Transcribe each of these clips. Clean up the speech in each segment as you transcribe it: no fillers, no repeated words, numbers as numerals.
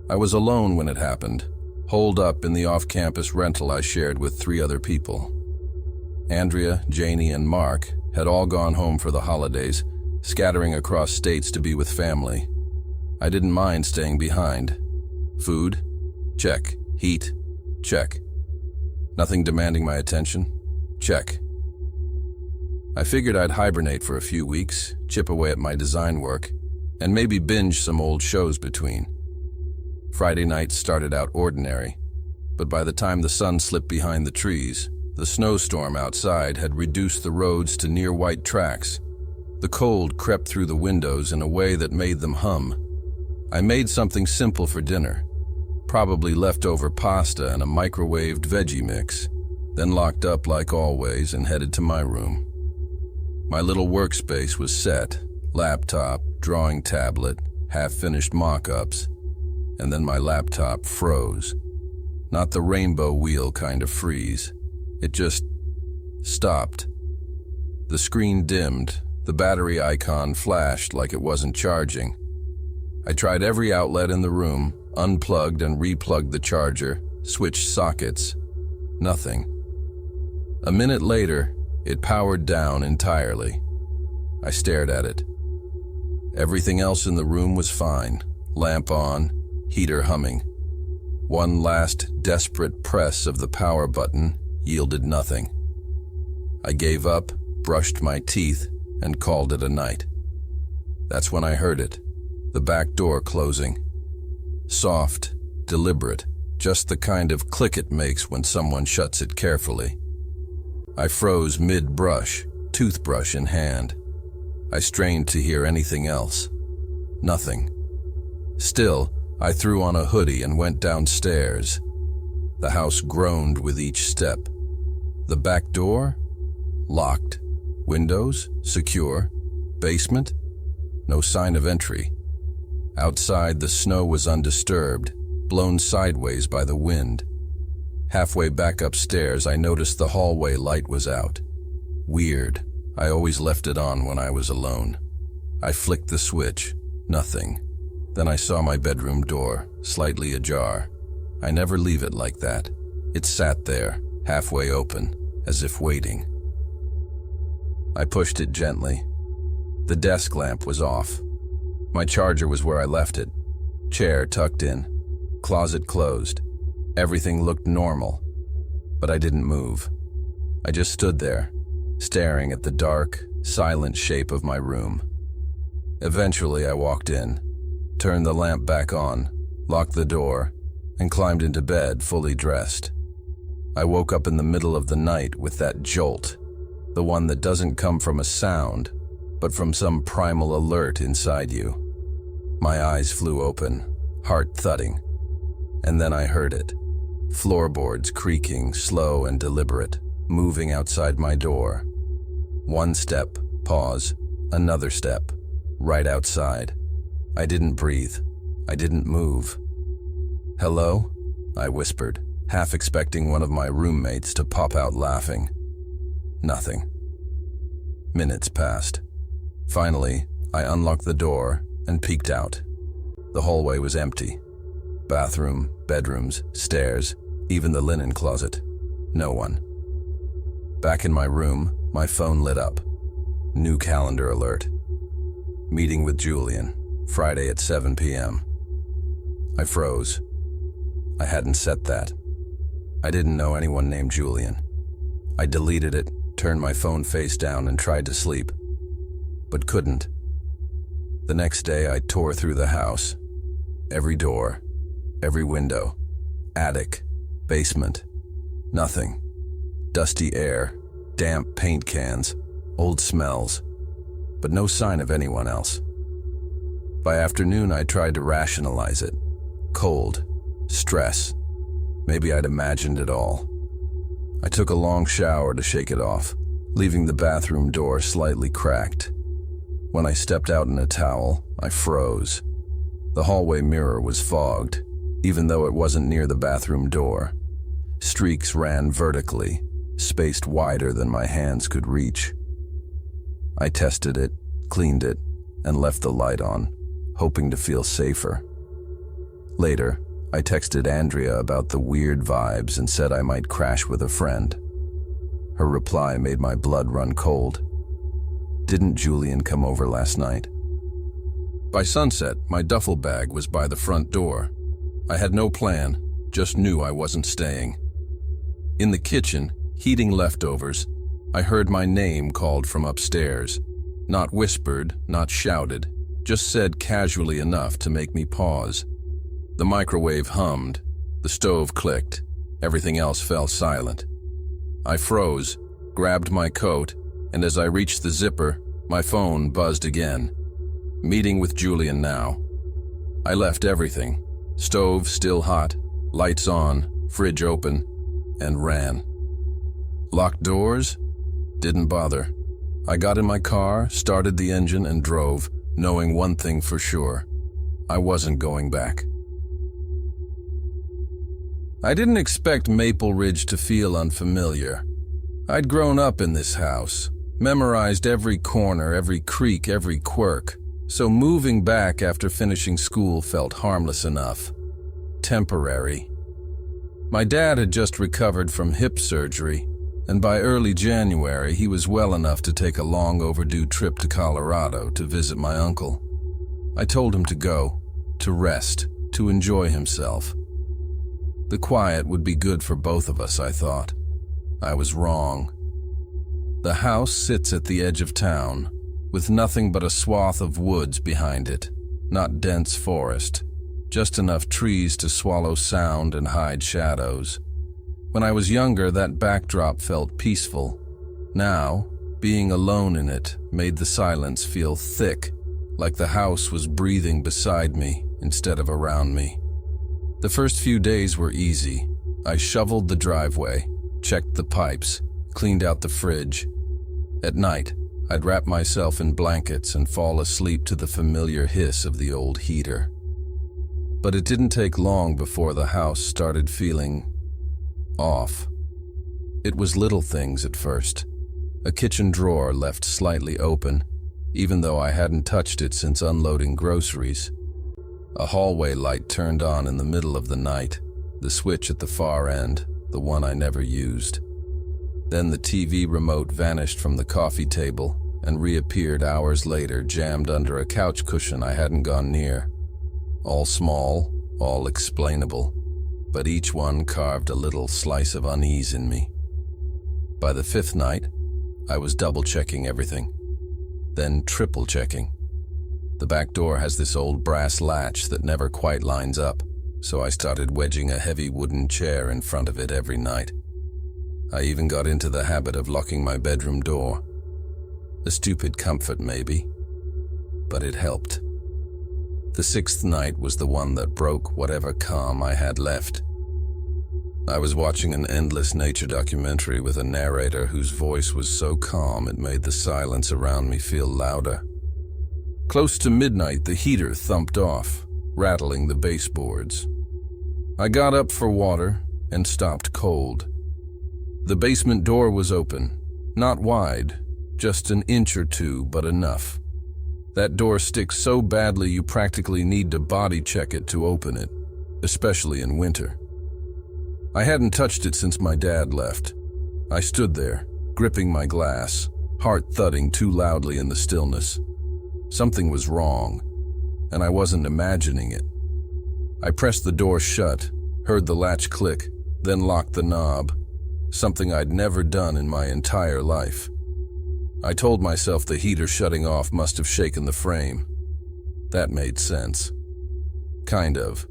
I was alone when it happened, holed up in the off-campus rental I shared with 3 other people. Andrea, Janie, and Mark had all gone home for the holidays, scattering across states to be with family. I didn't mind staying behind. Food? Check. Heat? Check. Nothing demanding my attention? Check. I figured I'd hibernate for a few weeks, chip away at my design work, and maybe binge some old shows between. Friday nights started out ordinary, but by the time the sun slipped behind the trees, the snowstorm outside had reduced the roads to near white tracks. The cold crept through the windows in a way that made them hum. I made something simple for dinner, probably leftover pasta and a microwaved veggie mix, then locked up like always and headed to my room. My little workspace was set, laptop, drawing tablet, half-finished mock-ups, and then my laptop froze. Not the rainbow wheel kind of freeze. It just stopped. The screen dimmed, the battery icon flashed like it wasn't charging. I tried every outlet in the room, unplugged and replugged the charger, switched sockets. Nothing. A minute later, it powered down entirely. I stared at it. Everything else in the room was fine. Lamp on, heater humming. One last desperate press of the power button yielded nothing. I gave up, brushed my teeth, and called it a night. That's when I heard it, the back door closing. Soft, deliberate, just the kind of click it makes when someone shuts it carefully. I froze mid-brush, toothbrush in hand. I strained to hear anything else. Nothing. Still, I threw on a hoodie and went downstairs. The house groaned with each step. The back door? Locked. Windows? Secure. Basement? No sign of entry. Outside, the snow was undisturbed, blown sideways by the wind. Halfway back upstairs, I noticed the hallway light was out. Weird. I always left it on when I was alone. I flicked the switch. Nothing. Then I saw my bedroom door, slightly ajar. I never leave it like that. It sat there, halfway open, as if waiting. I pushed it gently. The desk lamp was off. My charger was where I left it. Chair tucked in. Closet closed. Everything looked normal. But I didn't move. I just stood there, staring at the dark, silent shape of my room. Eventually, I walked in, turned the lamp back on, locked the door, and climbed into bed fully dressed. I woke up in the middle of the night with that jolt, the one that doesn't come from a sound, but from some primal alert inside you. My eyes flew open, heart thudding, and then I heard it. Floorboards creaking, slow and deliberate, moving outside my door. One step, pause, another step, right outside. I didn't breathe. I didn't move. "Hello?" I whispered, half expecting one of my roommates to pop out laughing. Nothing. Minutes passed. Finally, I unlocked the door and peeked out. The hallway was empty. Bathroom, bedrooms, stairs, even the linen closet. No one. Back in my room, my phone lit up. New calendar alert. Meeting with Julian, Friday at 7 p.m. I froze. I hadn't set that. I didn't know anyone named Julian. I deleted it, turned my phone face down, and tried to sleep, but couldn't. The next day, I tore through the house. Every door, every window, attic, basement, nothing. Dusty air, damp paint cans, old smells, but no sign of anyone else. By afternoon, I tried to rationalize it. Cold, stress, maybe I'd imagined it all. I took a long shower to shake it off, leaving the bathroom door slightly cracked. When I stepped out in a towel, I froze. The hallway mirror was fogged, even though it wasn't near the bathroom door. Streaks ran vertically, spaced wider than my hands could reach. I tested it, cleaned it, and left the light on, hoping to feel safer. Later, I texted Andrea about the weird vibes and said I might crash with a friend. Her reply made my blood run cold. Didn't Julian come over last night? By sunset, my duffel bag was by the front door. I had no plan, just knew I wasn't staying. In the kitchen, heating leftovers, I heard my name called from upstairs. Not whispered, not shouted, just said casually enough to make me pause. The microwave hummed, the stove clicked, everything else fell silent. I froze, grabbed my coat, and as I reached the zipper, my phone buzzed again. Meeting with Julian now. I left everything, stove still hot, lights on, fridge open, and ran. Locked doors? Didn't bother. I got in my car, started the engine, and drove, knowing one thing for sure. I wasn't going back. I didn't expect Maple Ridge to feel unfamiliar. I'd grown up in this house, memorized every corner, every creak, every quirk, so moving back after finishing school felt harmless enough. Temporary. My dad had just recovered from hip surgery, and by early January he was well enough to take a long overdue trip to Colorado to visit my uncle. I told him to go, to rest, to enjoy himself. The quiet would be good for both of us, I thought. I was wrong. The house sits at the edge of town, with nothing but a swath of woods behind it, not dense forest, just enough trees to swallow sound and hide shadows. When I was younger, that backdrop felt peaceful. Now, being alone in it made the silence feel thick, like the house was breathing beside me instead of around me. The first few days were easy. I shoveled the driveway, checked the pipes, cleaned out the fridge. At night, I'd wrap myself in blankets and fall asleep to the familiar hiss of the old heater. But it didn't take long before the house started feeling off. It was little things at first. A kitchen drawer left slightly open, even though I hadn't touched it since unloading groceries. A hallway light turned on in the middle of the night, the switch at the far end, the one I never used. Then the TV remote vanished from the coffee table and reappeared hours later, jammed under a couch cushion I hadn't gone near. All small, all explainable, but each one carved a little slice of unease in me. By the fifth night, I was double-checking everything, then triple-checking. The back door has this old brass latch that never quite lines up, so I started wedging a heavy wooden chair in front of it every night. I even got into the habit of locking my bedroom door. A stupid comfort, maybe, but it helped. The sixth night was the one that broke whatever calm I had left. I was watching an endless nature documentary with a narrator whose voice was so calm it made the silence around me feel louder. Close to midnight, the heater thumped off, rattling the baseboards. I got up for water and stopped cold. The basement door was open, not wide, just an inch or two, but enough. That door sticks so badly you practically need to body check it to open it, especially in winter. I hadn't touched it since my dad left. I stood there, gripping my glass, heart thudding too loudly in the stillness. Something was wrong, and I wasn't imagining it. I pressed the door shut, heard the latch click, then locked the knob, something I'd never done in my entire life. I told myself the heater shutting off must have shaken the frame. That made sense. Kind of.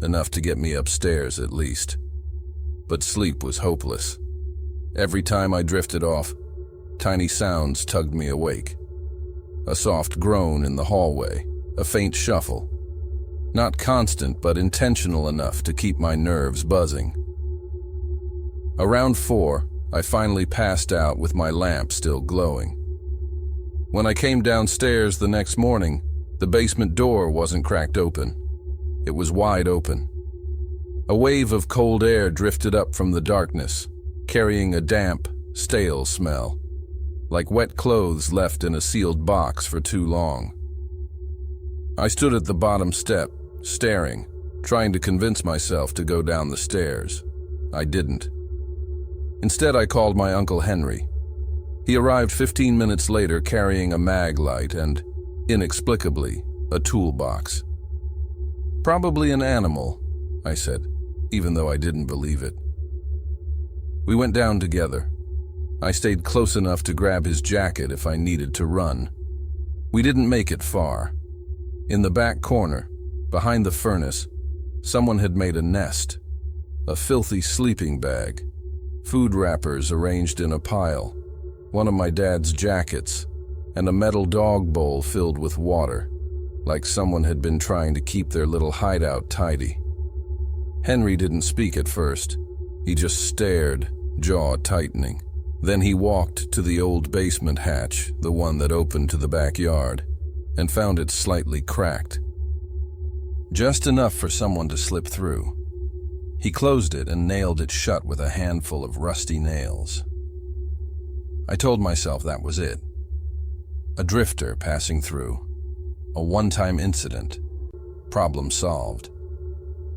Enough to get me upstairs, at least. But sleep was hopeless. Every time I drifted off, tiny sounds tugged me awake. A soft groan in the hallway, a faint shuffle. Not constant, but intentional enough to keep my nerves buzzing. Around 4, I finally passed out with my lamp still glowing. When I came downstairs the next morning, the basement door wasn't cracked open. It was wide open. A wave of cold air drifted up from the darkness, carrying a damp, stale smell, like wet clothes left in a sealed box for too long. I stood at the bottom step, staring, trying to convince myself to go down the stairs. I didn't. Instead, I called my Uncle Henry. He arrived 15 minutes later carrying a mag light and, inexplicably, a toolbox. "Probably an animal," I said, even though I didn't believe it. We went down together. I stayed close enough to grab his jacket if I needed to run. We didn't make it far. In the back corner, behind the furnace, someone had made a nest, a filthy sleeping bag, food wrappers arranged in a pile, one of my dad's jackets, and a metal dog bowl filled with water, like someone had been trying to keep their little hideout tidy. Henry didn't speak at first. He just stared, jaw tightening. Then he walked to the old basement hatch, the one that opened to the backyard, and found it slightly cracked. Just enough for someone to slip through. He closed it and nailed it shut with a handful of rusty nails. I told myself that was it. A drifter passing through. A one-time incident. Problem solved.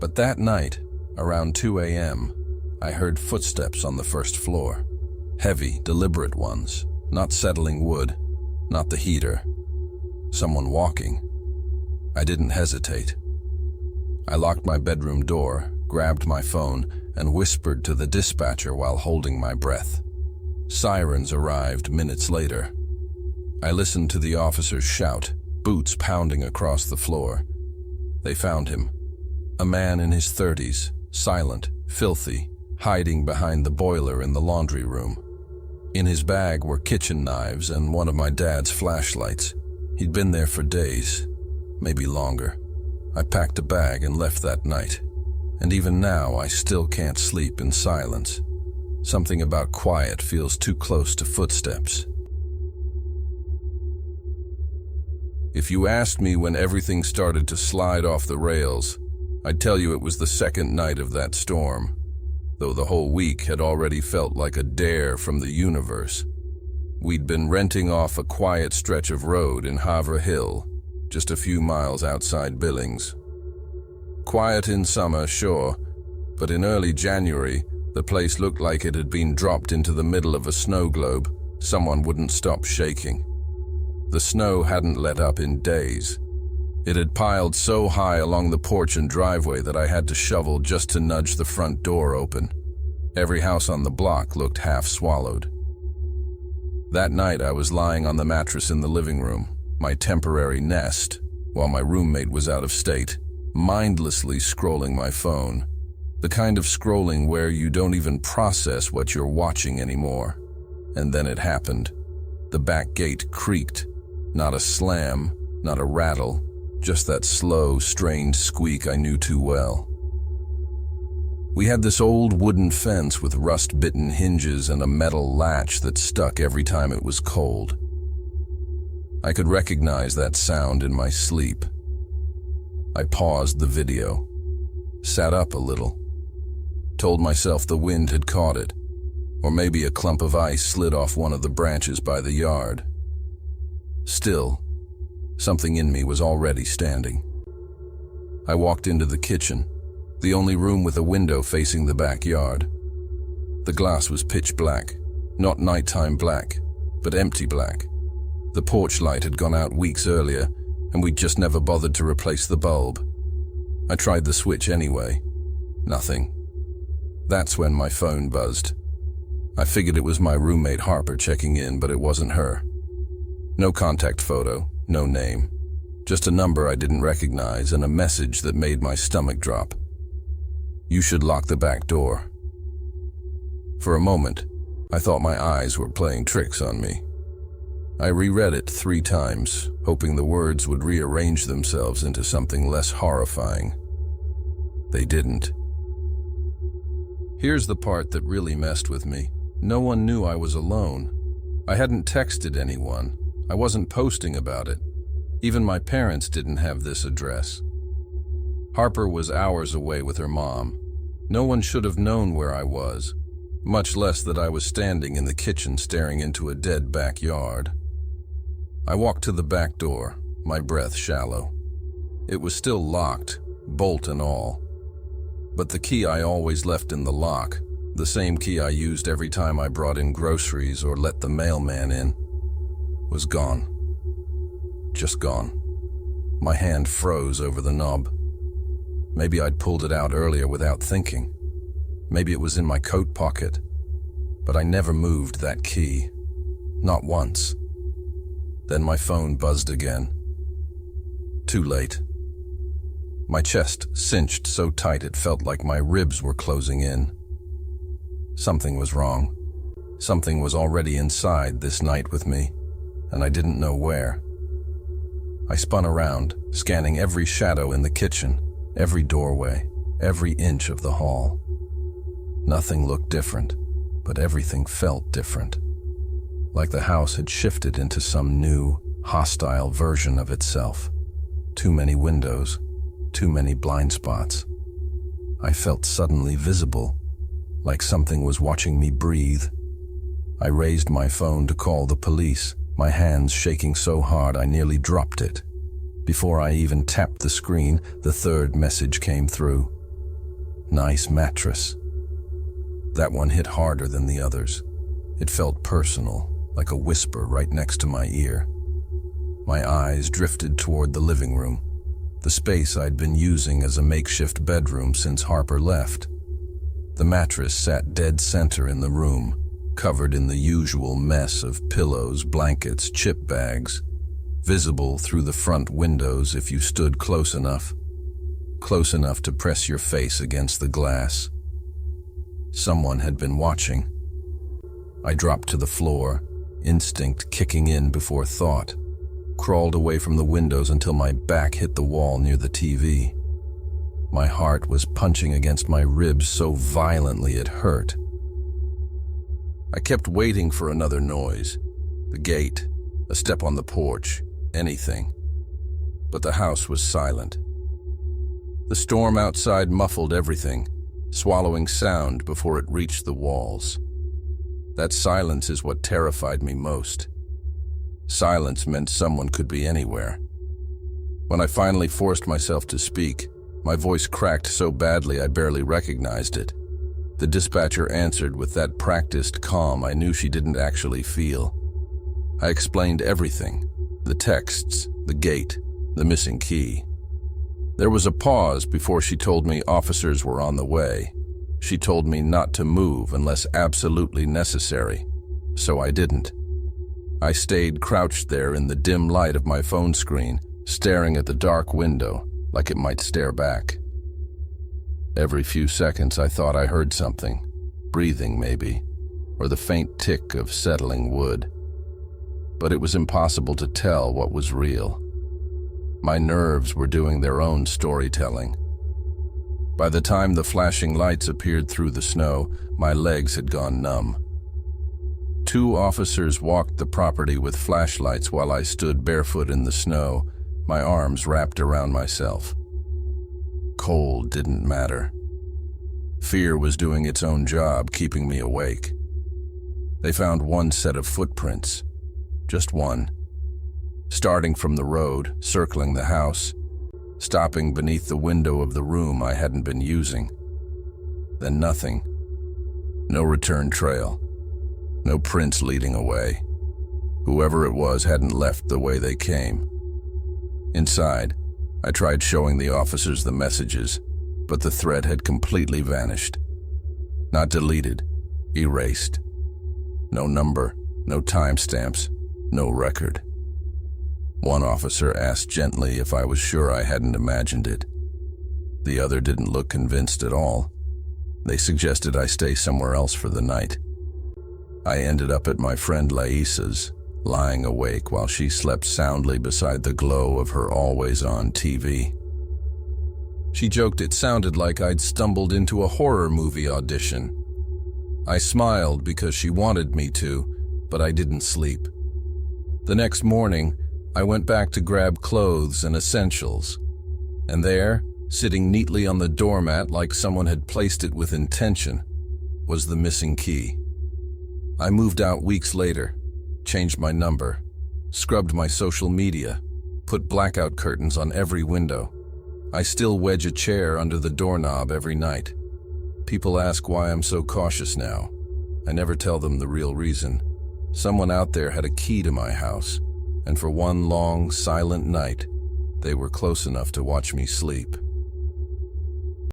But that night, around 2 a.m., I heard footsteps on the first floor. Heavy, deliberate ones, not settling wood, not the heater. Someone walking. I didn't hesitate. I locked my bedroom door, grabbed my phone, and whispered to the dispatcher while holding my breath. Sirens arrived minutes later. I listened to the officers shout, boots pounding across the floor. They found him. A man in his 30s, silent, filthy, hiding behind the boiler in the laundry room. In his bag were kitchen knives and one of my dad's flashlights. He'd been there for days, maybe longer. I packed a bag and left that night. And even now, I still can't sleep in silence. Something about quiet feels too close to footsteps. If you asked me when everything started to slide off the rails, I'd tell you it was the second night of that storm, though the whole week had already felt like a dare from the universe. We'd been renting off a quiet stretch of road in Havre Hill, just a few miles outside Billings. Quiet in summer, sure, but in early January, the place looked like it had been dropped into the middle of a snow globe. Someone wouldn't stop shaking. The snow hadn't let up in days. It had piled so high along the porch and driveway that I had to shovel just to nudge the front door open. Every house on the block looked half swallowed. That night I was lying on the mattress in the living room, my temporary nest, while my roommate was out of state, mindlessly scrolling my phone. The kind of scrolling where you don't even process what you're watching anymore. And then it happened. The back gate creaked. Not a slam, not a rattle, just that slow, strained squeak I knew too well. We had this old wooden fence with rust-bitten hinges and a metal latch that stuck every time it was cold. I could recognize that sound in my sleep. I paused the video, sat up a little, told myself the wind had caught it, or maybe a clump of ice slid off one of the branches by the yard. Still, something in me was already standing. I walked into the kitchen, the only room with a window facing the backyard. The glass was pitch black, not nighttime black, but empty black. The porch light had gone out weeks earlier, and we'd just never bothered to replace the bulb. I tried the switch anyway. Nothing. That's when my phone buzzed. I figured it was my roommate Harper checking in, but it wasn't her. No contact photo, no name. Just a number I didn't recognize and a message that made my stomach drop. You should lock the back door. For a moment, I thought my eyes were playing tricks on me. I reread it 3 times, hoping the words would rearrange themselves into something less horrifying. They didn't. Here's the part that really messed with me. No one knew I was alone. I hadn't texted anyone. I wasn't posting about it. Even my parents didn't have this address. Harper was hours away with her mom. No one should have known where I was, much less that I was standing in the kitchen staring into a dead backyard. I walked to the back door, my breath shallow. It was still locked, bolt and all. But the key I always left in the lock, the same key I used every time I brought in groceries or let the mailman in, was gone. Just gone. My hand froze over the knob. Maybe I'd pulled it out earlier without thinking. Maybe it was in my coat pocket. But I never moved that key. Not once. Then my phone buzzed again. Too late. My chest cinched so tight it felt like my ribs were closing in. Something was wrong. Something was already inside this night with me, and I didn't know where. I spun around, scanning every shadow in the kitchen, every doorway, every inch of the hall. Nothing looked different, but everything felt different. Like the house had shifted into some new, hostile version of itself. Too many windows, too many blind spots. I felt suddenly visible, like something was watching me breathe. I raised my phone to call the police, my hands shaking so hard I nearly dropped it. Before I even tapped the screen, the third message came through. Nice mattress. That one hit harder than the others. It felt personal, like a whisper right next to my ear. My eyes drifted toward the living room, the space I'd been using as a makeshift bedroom since Harper left. The mattress sat dead center in the room, covered in the usual mess of pillows, blankets, chip bags, visible through the front windows if you stood close enough to press your face against the glass. Someone had been watching. I dropped to the floor, instinct kicking in before thought, crawled away from the windows until my back hit the wall near the TV. My heart was punching against my ribs so violently it hurt. I kept waiting for another noise, the gate, a step on the porch, anything. But the house was silent. The storm outside muffled everything, swallowing sound before it reached the walls. That silence is what terrified me most. Silence meant someone could be anywhere. When I finally forced myself to speak, my voice cracked so badly I barely recognized it. The dispatcher answered with that practiced calm I knew she didn't actually feel. I explained everything, the texts, the gate, the missing key. There was a pause before she told me officers were on the way. She told me not to move unless absolutely necessary, so I didn't. I stayed crouched there in the dim light of my phone screen, staring at the dark window, like it might stare back. Every few seconds I thought I heard something, breathing maybe, or the faint tick of settling wood. But it was impossible to tell what was real. My nerves were doing their own storytelling. By the time the flashing lights appeared through the snow, my legs had gone numb. 2 officers walked the property with flashlights while I stood barefoot in the snow, my arms wrapped around myself. Cold didn't matter. Fear was doing its own job, keeping me awake. They found one set of footprints, just one, starting from the road, circling the house, stopping beneath the window of the room I hadn't been using. Then nothing. No return trail. No prints leading away. Whoever it was hadn't left the way they came. Inside, I tried showing the officers the messages, but the thread had completely vanished. Not deleted, erased. No number, no timestamps, no record. One officer asked gently if I was sure I hadn't imagined it. The other didn't look convinced at all. They suggested I stay somewhere else for the night. I ended up at my friend Laisa's, lying awake while she slept soundly beside the glow of her always-on TV. She joked it sounded like I'd stumbled into a horror movie audition. I smiled because she wanted me to, but I didn't sleep. The next morning, I went back to grab clothes and essentials, and there, sitting neatly on the doormat like someone had placed it with intention, was the missing key. I moved out weeks later, changed my number, scrubbed my social media, put blackout curtains on every window. I still wedge a chair under the doorknob every night. People ask why I'm so cautious now. I never tell them the real reason. Someone out there had a key to my house, and for one long, silent night, they were close enough to watch me sleep.